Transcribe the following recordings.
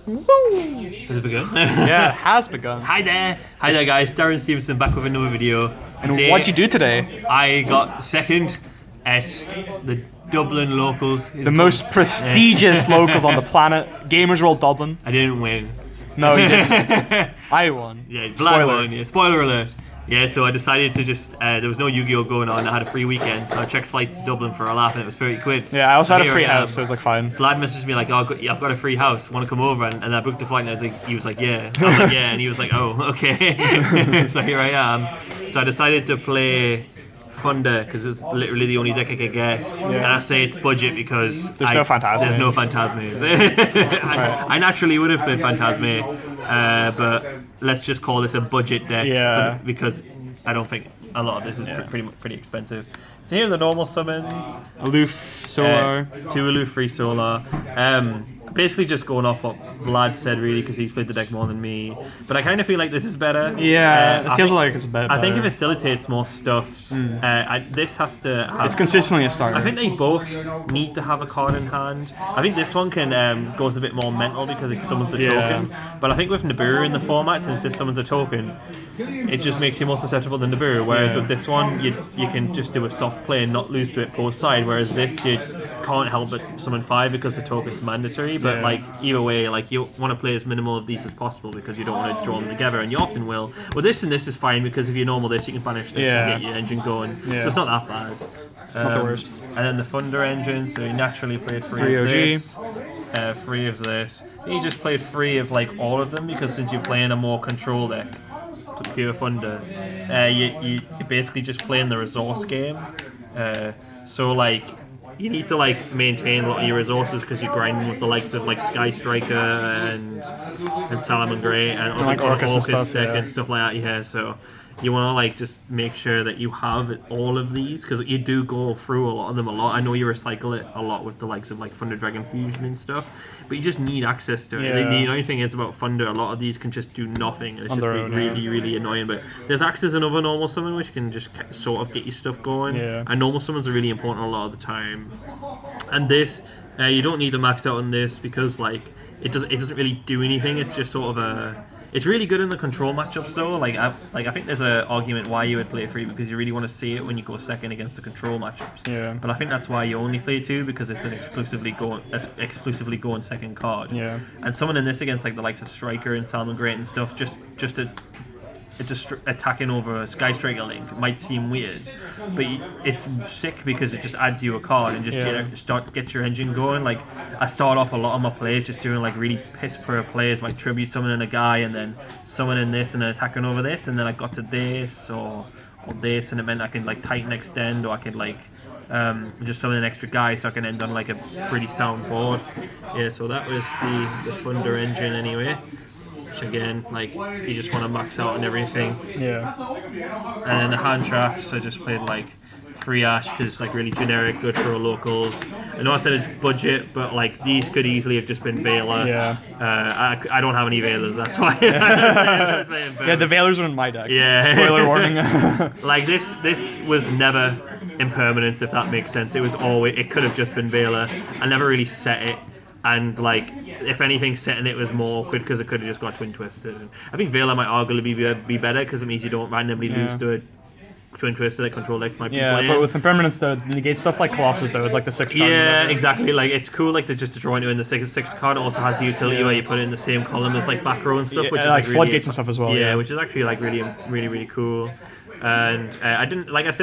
Has it begun? Yeah, it has begun. Hi there guys, Darren Stevenson back with another video. And what'd you do today? I got second at the Dublin locals. The most prestigious locals on the planet, Gamers World Dublin. I didn't win. No, you didn't. I won. Yeah, Vlad Spoiler. won. Yeah, spoiler alert. Yeah, so I decided to just, there was no Yu-Gi-Oh going on, I had a free weekend, so I checked flights to Dublin for a laugh and it was 30 quid. Yeah, I also had a free Here I am. house, so it was like fine. Vlad messaged me like, oh, I've got a free house, want to come over? And I booked the flight and he was like, yeah. I was like, yeah, and he was like, oh, okay. So here I am. So I decided to play Thunder because it's literally the only deck I could get. Yeah. And I say it's budget because there's no Phantasmes. There's no Phantasmes. I naturally would have played Phantasme, but let's just call this a budget deck because I don't think a lot of this is pretty expensive. So here are the normal summons. Aloof, Solar. 2 Aloof, 3 Solar. Basically just going off what Vlad said really because he's played the deck more than me. But I kind of feel like this is better. Yeah, it feels like it's better. I think it facilitates more stuff. This has to have... It's consistently a starter. I think they both need to have a card in hand. I think this one can goes a bit more mental because it summons a token. But I think with Nibiru in the format, since this summons a token, it just makes you more susceptible than Nibiru. Whereas with this one, you can just do a soft play and not lose to it post side. Whereas this, you can't help but summon 5 because the token's mandatory. But like either way, like you want to play as minimal of these as possible because you don't want to draw them together, and you often will. Well, this and this is fine because if you normal this, you can banish this and get your engine going. So it's not that bad. Not the worst. And then the Thunder engine, so you naturally played 3 of OG. this, 3 of this. And you just played 3 of like all of them because since you're playing a more control deck, pure Thunder, you're basically just playing the resource game. So like you need to like maintain a lot of your resources because you're grinding with the likes of like Sky Striker and Salomon Grey and like Orcus and Orcus stuff, deck and stuff like that. Yeah, so you want to like just make sure that you have all of these because you do go through a lot of them a lot. I know you recycle it a lot with the likes of like Thunder Dragon Fusion and stuff, but you just need access to it. The only thing is about Thunder, a lot of these can just do nothing and it's just really annoying. But there's access another normal summon which can just sort of get your stuff going. And normal summons are really important a lot of the time. And this, you don't need to max out on this because like it doesn't really do anything. It's just sort of a... It's really good in the control matchups though. I think there's an argument why you would play 3 because you really want to see it when you go second against the control matchups. Yeah. But I think that's why you only play 2 because it's an exclusively going second card. Yeah. And summoning this against like the likes of Striker and Salmon Great and stuff, just attacking over a Sky Striker Link might seem weird, but it's sick because it just adds you a card and just get your engine going. Like I start off a lot of my plays just doing like really piss poor plays, like tribute summoning a guy and then summoning this and then attacking over this, and then I got to this or this, and it meant I can like Titan extend or I could like just summon an extra guy so I can end on like a pretty sound board. Yeah, so that was the Thunder engine anyway. Again, like you just want to max out on everything. Yeah. And then the hand traps, I just played like 3 Ash because it's like really generic, good for locals. I know I said it's budget, but like these could easily have just been Veiler. Yeah. I don't have any Veilers, that's why. Yeah, the Veilers are in my deck. Yeah. Spoiler warning. Like this was never impermanence, if that makes sense. It could have just been Veiler. I never really set it. And like, if anything, setting it was more awkward because it could have just got twin twisted. And I think Veiler might arguably be better because it means you don't randomly lose to a twin twisted that control decks might be playing. But with impermanence though, it negates stuff like Colossus though, with like the 6 card. Yeah, exactly. Like it's cool like to just draw into in the 6 card. It also has the utility where you put it in the same column as like back row and stuff, which is like really, floodgates and stuff as well. Yeah, which is actually like really cool. And I didn't have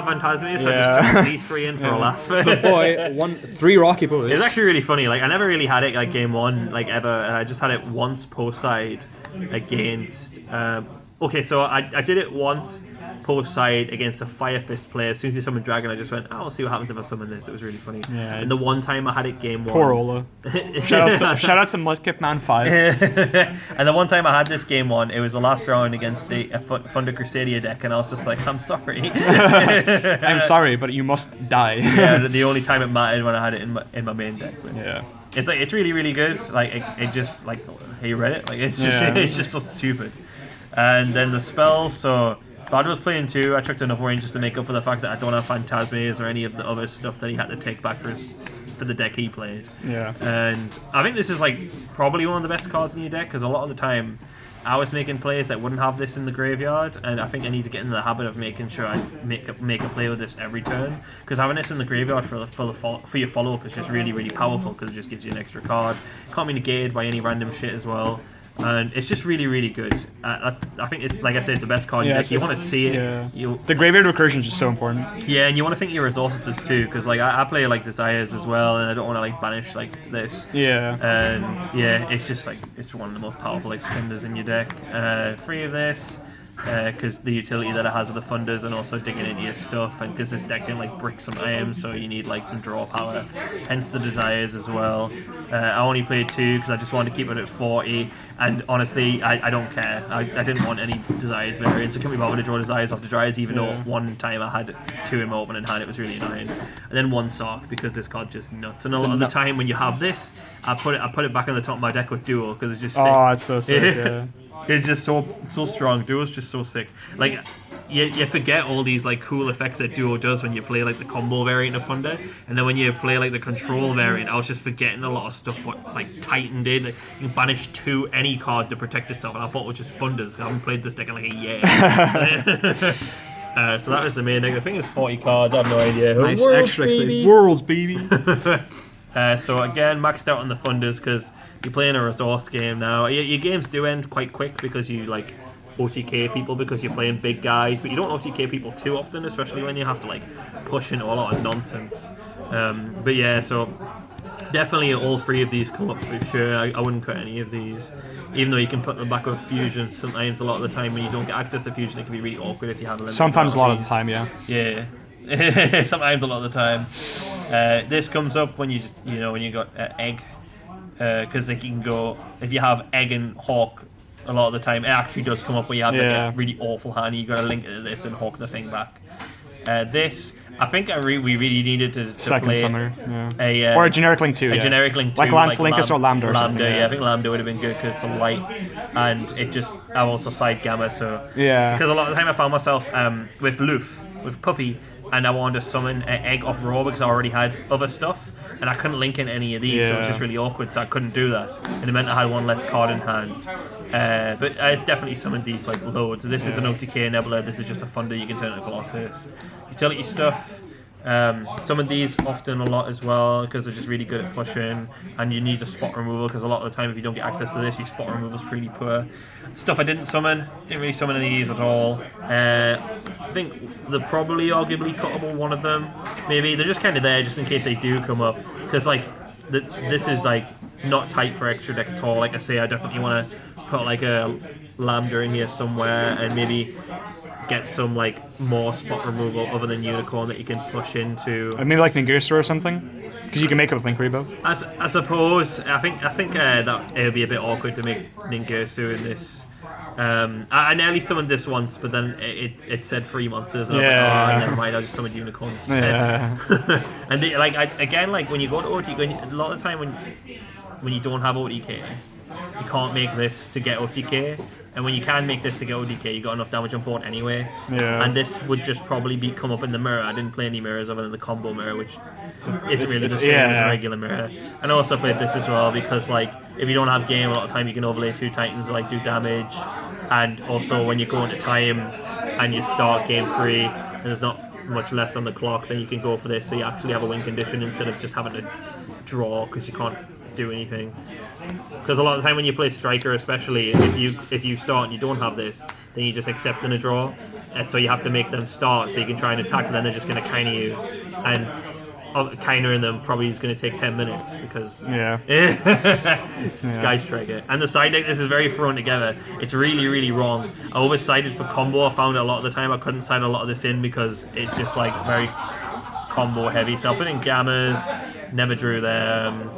Phantasme, so I just took these 3 in for a laugh. But boy, 3 Rocky boys. It was actually really funny. Like I never really had it like game 1 like ever, and I just had it once post side against. Okay, so I did it once post side against a Fire Fist player. As soon as he summoned Dragon, I just went, I'll see what happens if I summon this. It was really funny. Yeah. And the one time I had it game 1. Poor Ola. Shout out to Mudkip Man 5. And the one time I had this game 1, it was the last round against the Thunder Crusadia deck, and I was just like, I'm sorry. I'm sorry, but you must die. Yeah, the only time it mattered when I had it in my main deck. But yeah. It's really good. Like it just like, hey, you read it? Like it's just so stupid. And then the spells, so Vlad was playing 2. I chucked another one just to make up for the fact that I don't have Phantasmes or any of the other stuff that he had to take back for his for the deck he played. Yeah. And I think this is like probably one of the best cards in your deck because a lot of the time I was making plays that wouldn't have this in the graveyard, and I think I need to get into the habit of making sure I make a play with this every turn. Because having this in the graveyard for your follow up is just really really powerful because it just gives you an extra card. Can't be negated by any random shit as well. And it's just really, really good. I think it's, like I said, the best card in your deck. You want to see it. Yeah. The graveyard recursion is just so important. Yeah, and you want to think of your resources too, because like I play like Desires as well, and I don't want to like banish like this. Yeah. And yeah, it's just like it's one of the most powerful extenders in your deck. 3 of this. Because the utility that it has with the funders and also digging into your stuff, and because this deck can like brick some items, so you need like some draw power, hence the Desires as well. I only played 2 because I just wanted to keep it at 40, and honestly I don't care. I didn't want any Desires variants. I couldn't be bothered to draw Desires off the dryers, even though one time I had 2 in my opening hand. It was really annoying. And then 1 Sock because this card's just nuts, and a lot of the time when you have this, I put it back on the top of my deck with Duel because it's just sick. Oh, it's so sick. Yeah. It's just so strong. Duo's just so sick. Like, you forget all these like cool effects that Duo does when you play like the combo variant of Thunder, and then when you play like the control variant, I was just forgetting a lot of stuff what like Titan did. Like, you can banish 2 any card to protect yourself, and I thought it was just Thunders. I haven't played this deck in like a year. So that was the main deck. I think it's 40 cards. I have no idea. Nice, Worlds, extra baby. Worlds, baby. So again, maxed out on the Thunders because you're playing a resource game now. Your games do end quite quick because you like OTK people because you're playing big guys, but you don't OTK people too often, especially when you have to like push into a lot of nonsense. But yeah, so definitely all 3 of these come up for sure. I wouldn't cut any of these, even though you can put them back with fusion. Sometimes a lot of the time when you don't get access to fusion, it can be really awkward if you have a Sometimes a lot of the time, yeah. Yeah. Sometimes a lot of the time. This comes up when when you got egg, because they can go if you have egg and hawk. A lot of the time, it actually does come up where you have like a really awful hand. You got to link it to this and hawk the thing back. This, I think, we really needed to Second play summer, yeah. Or a generic link too. A generic link too, like Linkus or Lambda or something. Yeah, I think Lambda would have been good because it's a light, and it just I also side Gamma, so yeah. Because a lot of the time I found myself with Loof, with Puppy, and I wanted to summon an egg off Raw because I already had other stuff, and I couldn't link in any of these, so it was just really awkward, so I couldn't do that. And it meant I had 1 less card in hand. But I definitely summoned these like loads. This is an OTK Nebula, this is just a Thunder you can turn into Colossus. Utility stuff. Summon these often a lot as well because they're just really good at pushing, and you need a spot removal because a lot of the time if you don't get access to this, your spot removal is pretty poor. Stuff I didn't really summon any of these at all. I think they're probably arguably cuttable, one of them. Maybe they're just kind of there just in case they do come up, because like this is like not tight for extra deck at all. Like I say, I definitely want to put like a Lambda in here somewhere and maybe get some like more spot removal other than Unicorn that you can push into. Maybe like Ningirsu or something, because you can make it with Link Rebo. I suppose. I think that it would be a bit awkward to make Ningirsu in this. I nearly summoned this once, but then it said 3 monsters, and I was like, oh, never mind. I just summoned Unicorn instead. Yeah. And like when you go to OTK, a lot of the time when you don't have OTK, you can't make this to get OTK. And when you can make this to get OTK, you got enough damage on board anyway. Yeah. And this would just probably come up in the mirror. I didn't play any mirrors other than the combo mirror, which isn't really the same as a regular mirror. And I also played this as well because like if you don't have game, a lot of time you can overlay 2 Titans, like do damage. And also when you go into time and you start game 3 and there's not much left on the clock, then you can go for this, so you actually have a win condition instead of just having to draw because you can't do anything. Because a lot of the time when you play Striker, especially if you start and you don't have this, then you just accept in a draw, and so you have to make them start so you can try and attack, and then they're just going to counter you, and countering them probably is going to take 10 minutes because Sky Striker. And the side deck, this is very thrown together. It's really, really wrong. I always sided for combo. I found a lot of the time I couldn't side a lot of this in because it's just like very combo heavy. So I put in Gammas, never drew them.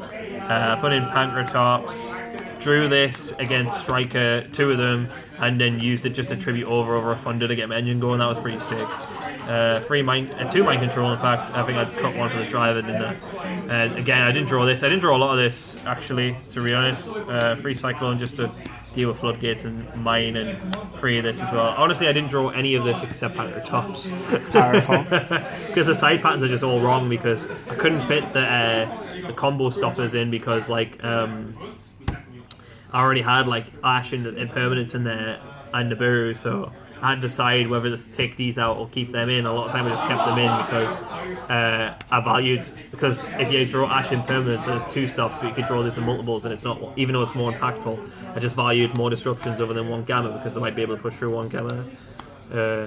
Put in Pankratops, drew this against Striker, 2 of them, and then used it just to tribute over a Thunder to get my engine going. That was pretty sick. 2 mind control, in fact. I think I cut one for the driver, didn't I? And again, I didn't draw this. I didn't draw a lot of this, actually, to be honest. 3 Cyclone just to deal with floodgates and mine, and 3 of this as well. Honestly, I didn't draw any of this except Panther Tops. Powerful. Because the side patterns are just all wrong, because I couldn't fit the combo stoppers in, because like I already had like Ash and Impermanence in there and Nibiru, so I had to decide whether to take these out or keep them in. A lot of time I just kept them in because I valued, because if you draw Ash Impermanence and it's 2 stops, but you could draw this in multiples and it's not, even though it's more impactful, I just valued more disruptions other than 1 Gamma, because they might be able to push through 1 Gamma.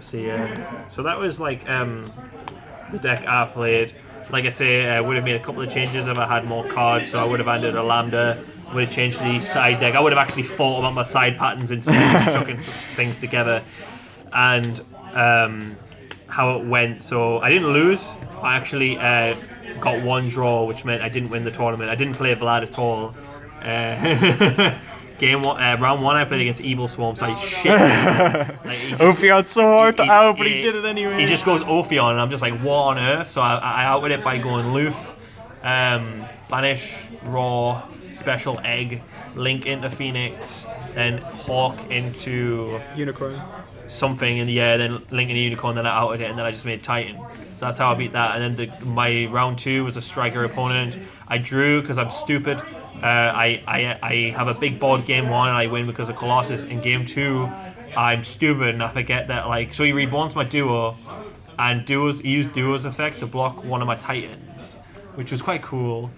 So that was like the deck I played. Like I say, I would have made a couple of changes if I had more cards, so I would have added a Lambda, would have changed the side deck. I would have actually thought about my side patterns instead of chucking things together. And how it went. So I didn't lose. I actually got 1 draw, which meant I didn't win the tournament. I didn't play Vlad at all. Round 1 I played against Evil Swarm, so I shit. Ophion's so hard to out, but he did it anyway. He just goes Ophion, and I'm just like, what on earth? So I outed it by going Loof, Banish, Raw, Special Egg, Link into Phoenix, then Hawk into Unicorn. something in the air, then Link into Unicorn, then I outed it, and then I just made Titan. So that's how I beat that. And then my round 2 was a Striker opponent. I drew because I'm stupid. I have a big board game 1 and I win because of Colossus. In game 2, I'm stupid and I forget that, like, so he reborns my duo, and he used duo's effect to block one of my Titans, which was quite cool.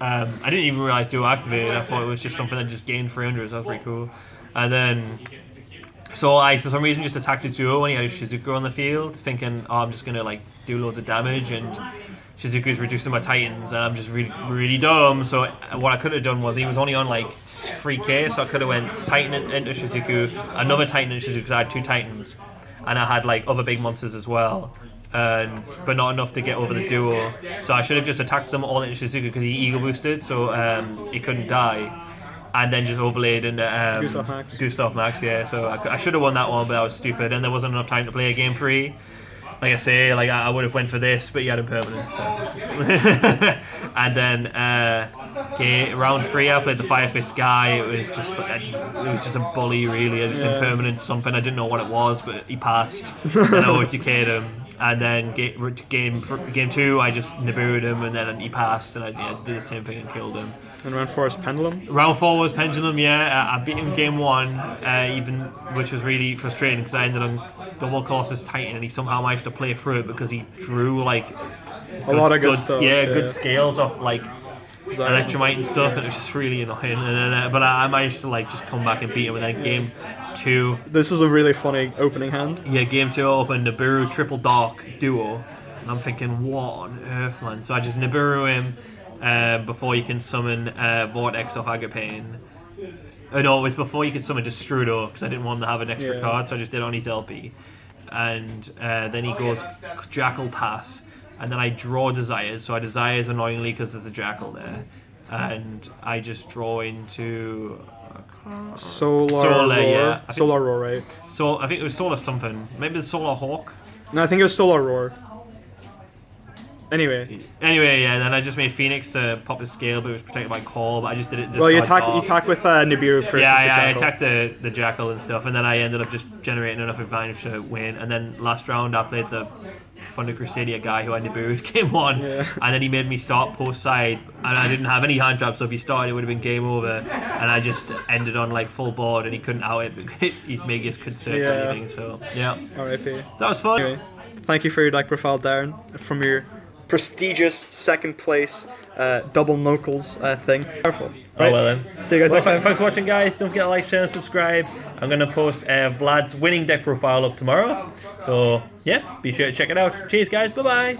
I didn't even realize duo activated. I thought it was just something that just gained 300. So that was pretty cool. And then, so I, for some reason, just attacked his duo when he had a Shizuku on the field, thinking, oh, I'm just gonna like do loads of damage, and Shizuku's reducing my Titans, and I'm just really, really dumb. So what I could have done was, he was only on like 3k, so I could have went Titan into Shizuku, another Titan into Shizuku, because I had 2 Titans, and I had like other big monsters as well, but not enough to get over the duo. So I should have just attacked them all into Shizuku because he ego boosted, so he couldn't die. And then just overlaid into Gustav Max, yeah. So I should have won that one, but I was stupid, and there wasn't enough time to play a game 3. Like I say, like I would have went for this, but he had Impermanence. So. And then round 3, I played the Fire Fist guy. It was just a bully, really. I just Impermanence something. I didn't know what it was, but he passed. Then I OTK'd him. And then game 2, I just Nibiru'd him, and then he passed, and I did the same thing and killed him. And round 4 is Pendulum? Round 4 was Pendulum, yeah. I beat him game 1, which was really frustrating because I ended on double Colossus Titan, and he somehow managed to play through it because he drew like a lot of good stuff. Yeah, good scales of like Electromite and stuff, and it was just really annoying. And then, but I managed to like just come back and beat him, and then game 2. This is a really funny opening hand. Yeah, game 2 I opened Nibiru Triple Dark Duo, and I'm thinking, what on earth, man? So I just Nibiru him. Before you can summon Vortex of Agapane. No, it was before you could summon Destrudo, because I didn't want him to have an extra card, so I just did it on his LP. And then he goes Jackal Pass, and then I draw Desires, so I Desires annoyingly because there's a Jackal there. And I just draw into... Solar Roar. Yeah. Solar Roar, right? So I think it was Solar something. Maybe it's Solar Hawk? No, I think it was Solar Roar. Anyway, yeah, then I just made Phoenix to pop his scale, but it was protected by Call, but I just did it. Well, you attack with Nibiru first. Yeah, I attacked the Jackal and stuff, and then I ended up just generating enough advantage to win. And then last round, I played the Thunder Crusadia guy who I Nibiru'd game 1, and then he made me start post side, and I didn't have any hand traps, so if he started, it would have been game over. And I just ended on like full board, and he couldn't out it because his Magus couldn't search anything. So yeah, R.I.P. So that was fun. Anyway, thank you for your deck profile, Darren, from your prestigious 2nd place double knuckles thing. Powerful. Right? Oh well then. See you guys next time. Thanks for watching, guys. Don't forget to like, share, and subscribe. I'm gonna post Vlad's winning deck profile up tomorrow. So yeah, be sure to check it out. Cheers, guys. Bye bye.